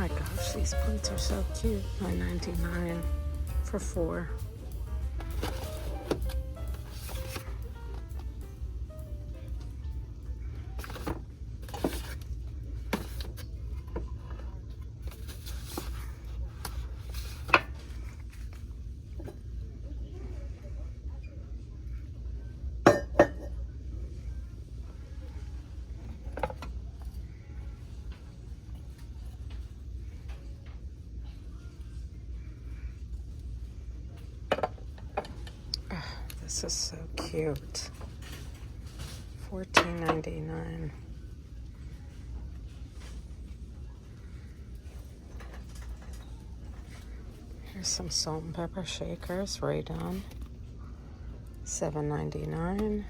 my gosh, these plates are so cute. $9.99 for 4. This is so cute. $14.99. Here's some salt and pepper shakers, right on. $7.99.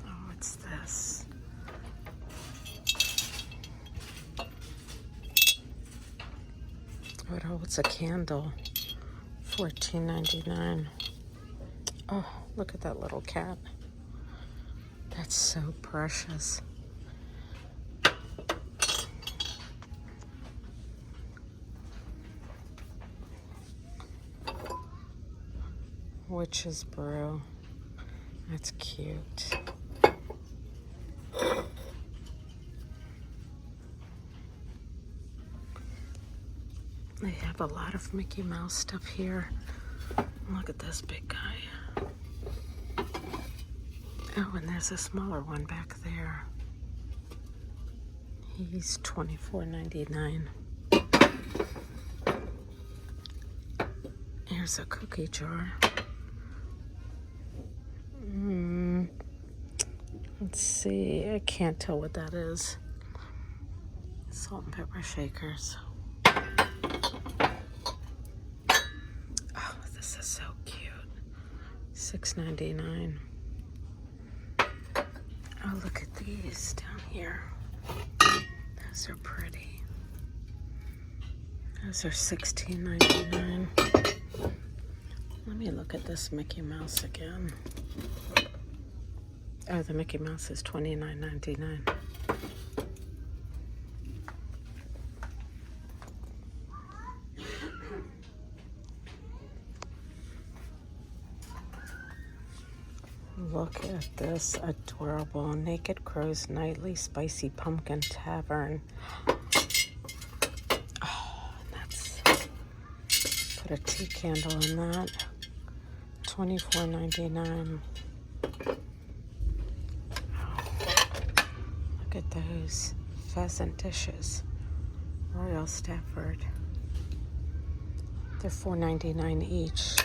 Oh, what's this? It holds a candle. $14.99. Oh, look at that little cat. That's so precious. Witch's brew. That's cute. They have a lot of Mickey Mouse stuff here. Look at this big guy. Oh, and there's a smaller one back there. He's $24.99. Here's a cookie jar. Let's see, I can't tell what that is. Salt and pepper shakers. Oh, this is so cute. $6.99. Oh, look at these down here. Those are pretty. Those are $16.99. Let me look at this Mickey Mouse again. Oh, the Mickey Mouse is $29.99. Look at this adorable Naked Crow's Nightly Spicy Pumpkin Tavern. Oh, that's... Put a tea candle in that. $24.99. Look at those pheasant dishes. Royal Stafford. They're $4.99 each.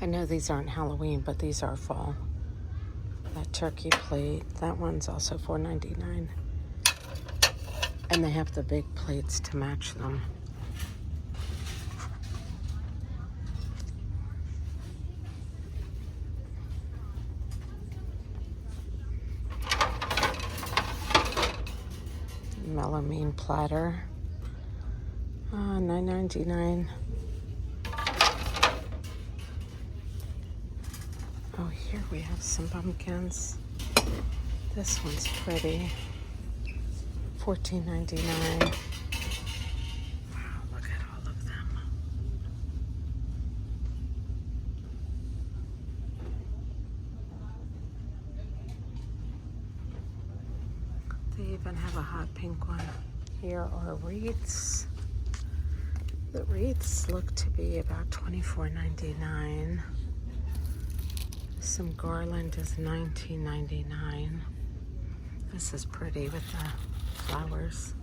I know these aren't Halloween, but these are fall. That turkey plate, that one's also $4.99. And they have the big plates to match them. Melamine platter, $9.99. Oh, here we have some pumpkins. This one's pretty. $14.99. Wow, look at all of them. They even have a hot pink one. Here are wreaths. The wreaths look to be about $24.99. Some garland is $19.99. This is pretty with the flowers.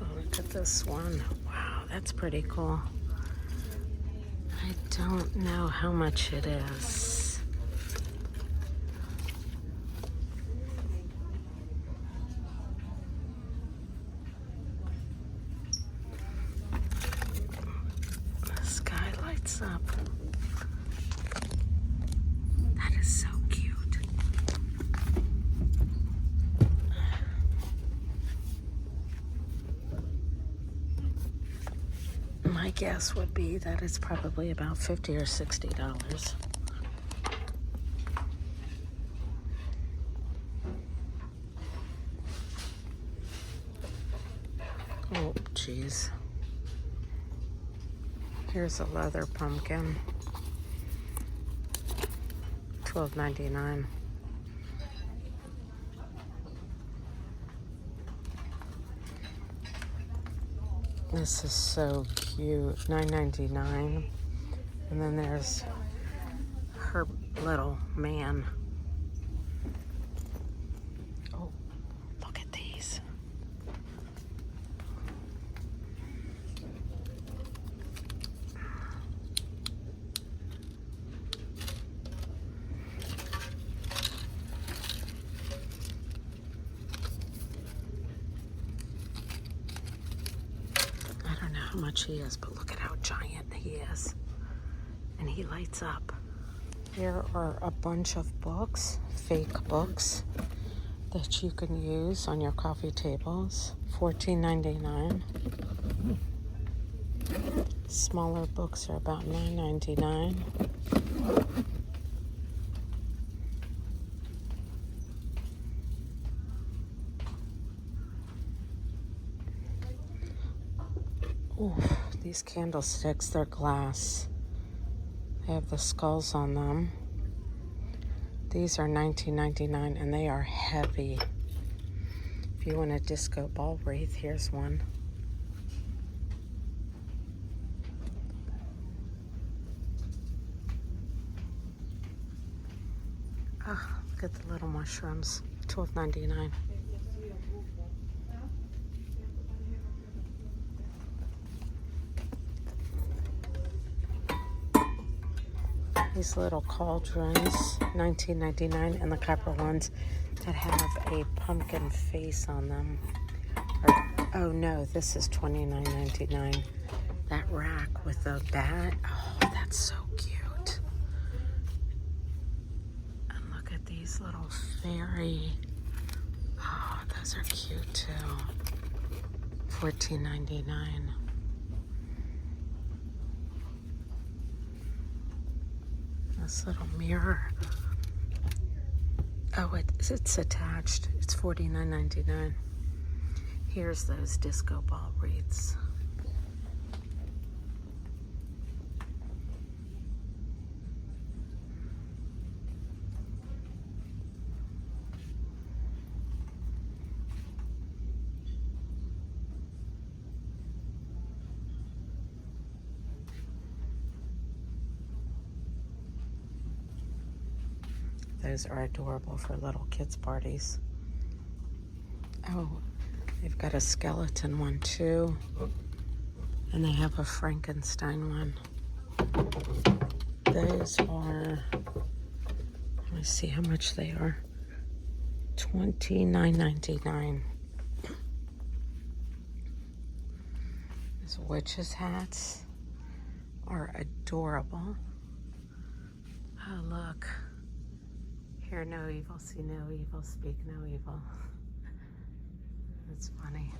Oh, look at this one. Wow, that's pretty cool. I don't know how much it is. Up. That is so cute. My guess would be that it's probably about $50 or $60. Oh, geez. Here's a leather pumpkin. $12.99. This is so cute. $9.99. And then there's her little man. Oh, look at these. I don't know how much he is, but look at how giant he is. And he lights up. Here are a bunch of books, fake books, that you can use on your coffee tables. $14.99. Smaller books are about $9.99. Ooh, these candlesticks, they're glass. They have the skulls on them. These are $19.99 and they are heavy. If you want a disco ball wreath, here's one. Oh, look at the little mushrooms. $12.99. These little cauldrons, $19.99, and the copper ones that have a pumpkin face on them. Oh no, this is $29.99. That rack with the bat, oh, that's so cute. And look at these little fairy. Oh, those are cute too. $14.99. This little mirror. Oh, it's attached. It's $49.99. Here's those disco ball wreaths. Those are adorable for little kids' parties. Oh, they've got a skeleton one too. And they have a Frankenstein one. Those are, let me see how much they are. $29.99. These witches' hats are adorable. Oh, look. Hear no evil, see no evil, speak no evil. That's funny.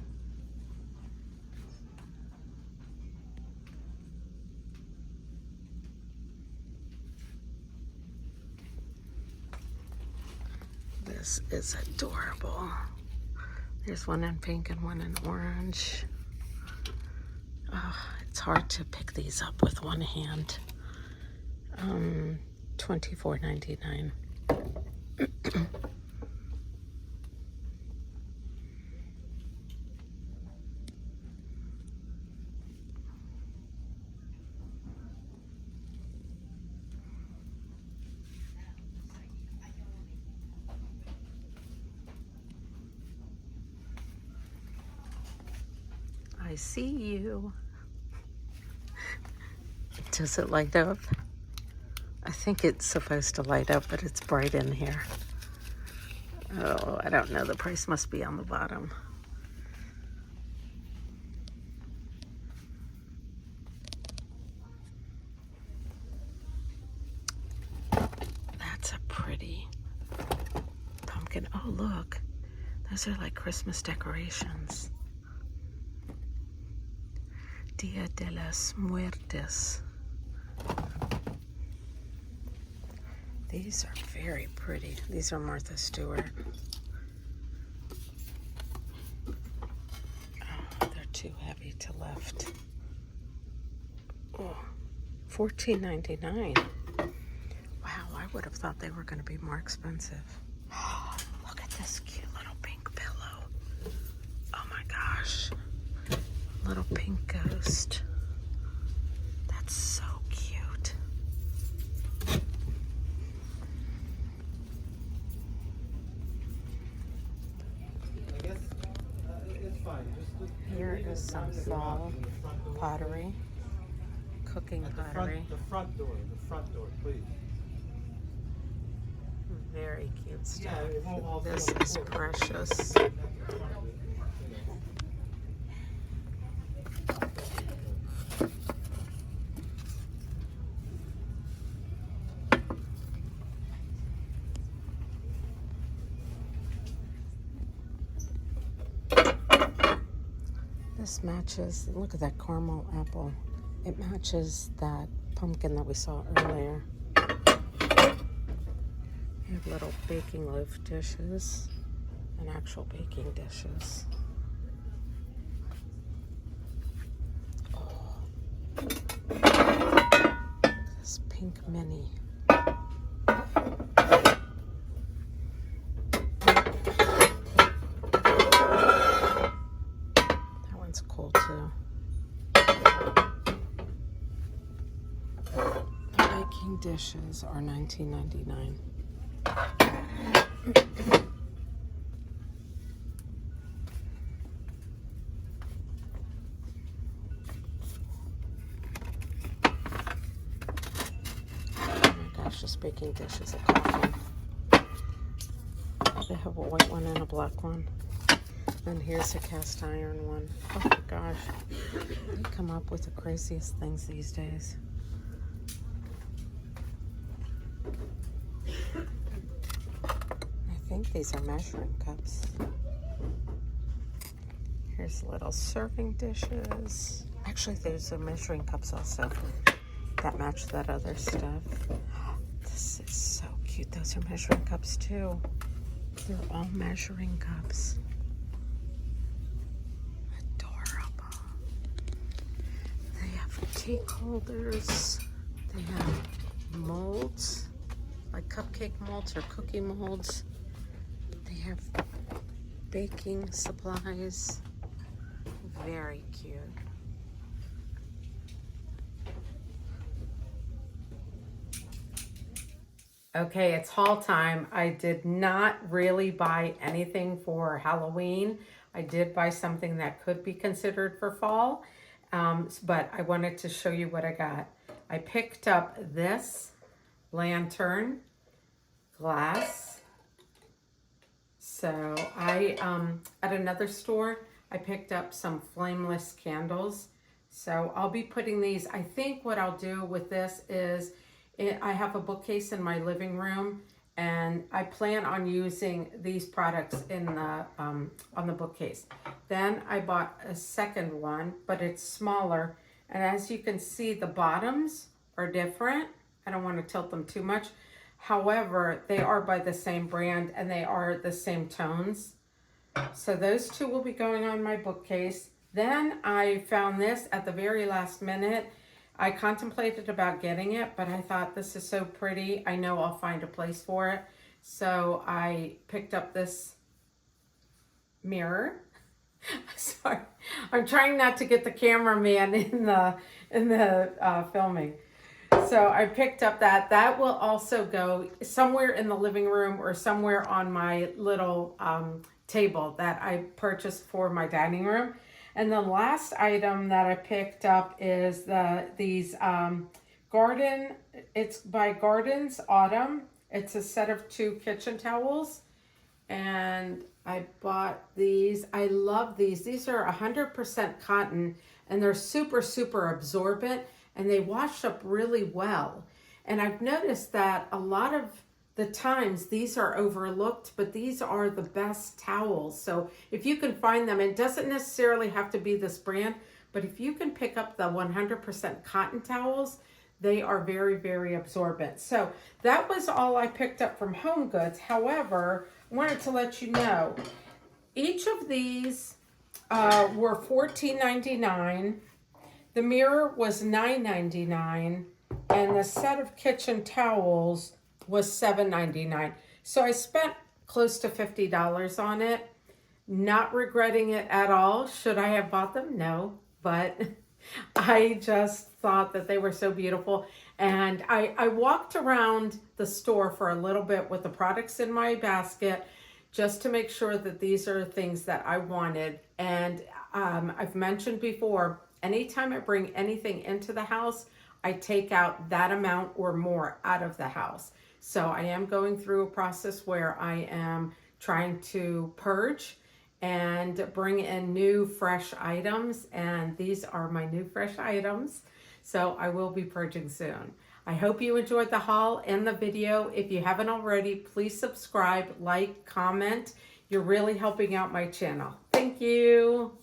This is adorable. There's one in pink and one in orange. Oh, it's hard to pick these up with one hand. $24.99. I see you. Does it light up? I think it's supposed to light up, but it's bright in here. Oh, I don't know. The price must be on the bottom. That's a pretty pumpkin. Oh, look. Those are like Christmas decorations. Dia de las Muertes. These are very pretty. These are Martha Stewart. Oh, they're too heavy to lift. Oh, $14.99. Wow, I would have thought they were going to be more expensive. Oh, look at this cute little pink pillow. Oh my gosh. Little pink ghost. That's so cute. Here is some fall pottery, cooking pottery. The front door, please. Very cute stuff. Yeah, it won't all This fit on the is floor. precious. This matches, look at that caramel apple. It matches that pumpkin that we saw earlier. We have little baking loaf dishes and actual baking dishes. Oh, this pink mini. That one's cool too. The baking dishes are $19.99. Just baking dishes of coffee. They have a white one and a black one. And here's a cast iron one. Oh my gosh. They come up with the craziest things these days. I think these are measuring cups. Here's little serving dishes. Actually, there's a measuring cups also that match that other stuff. This is so cute. Those are measuring cups too. They're all measuring cups. Adorable. They have cake holders. They have molds, like cupcake molds or cookie molds. They have baking supplies. Very cute. Okay, it's haul time. I did not really buy anything for Halloween. I did buy something that could be considered for fall, but I wanted to show you what I got. I picked up this lantern glass. So at another store, I picked up some flameless candles. So I'll be putting these, I think what I'll do with this is, I have a bookcase in my living room, and I plan on using these products in the on the bookcase. Then I bought a second one, but it's smaller, and as you can see, the bottoms are different. I don't want to tilt them too much. However, they are by the same brand, and they are the same tones. So those two will be going on my bookcase. Then I found this at the very last minute. I contemplated about getting it, but I thought this is so pretty. I know I'll find a place for it. So I picked up this mirror. Sorry, I'm trying not to get the cameraman in the filming. So I picked up that. That will also go somewhere in the living room or somewhere on my little table that I purchased for my dining room. And the last item that I picked up is these garden, it's by Gardens Autumn. It's a set of 2 kitchen towels. And I bought these. I love these. These are 100% cotton, and they're super, super absorbent, and they wash up really well. And I've noticed that a lot of the times these are overlooked, but these are the best towels. So if you can find them, it doesn't necessarily have to be this brand, But if you can pick up the 100% cotton towels, they are very, very absorbent. So that was all I picked up from Home Goods. However, I wanted to let you know, each of these were $14.99. The mirror was $9.99. And the set of kitchen towels was $7.99. So I spent close to $50 on it. Not regretting it at all. Should I have bought them? No. But I just thought that they were so beautiful. And I walked around the store for a little bit with the products in my basket just to make sure that these are things that I wanted. And I've mentioned before, anytime I bring anything into the house, I take out that amount or more out of the house. So I am going through a process where I am trying to purge and bring in new fresh items, and these are my new fresh items. So I will be purging soon. I hope you enjoyed the haul and the video. If you haven't already, please subscribe, like, comment. You're really helping out my channel. Thank you.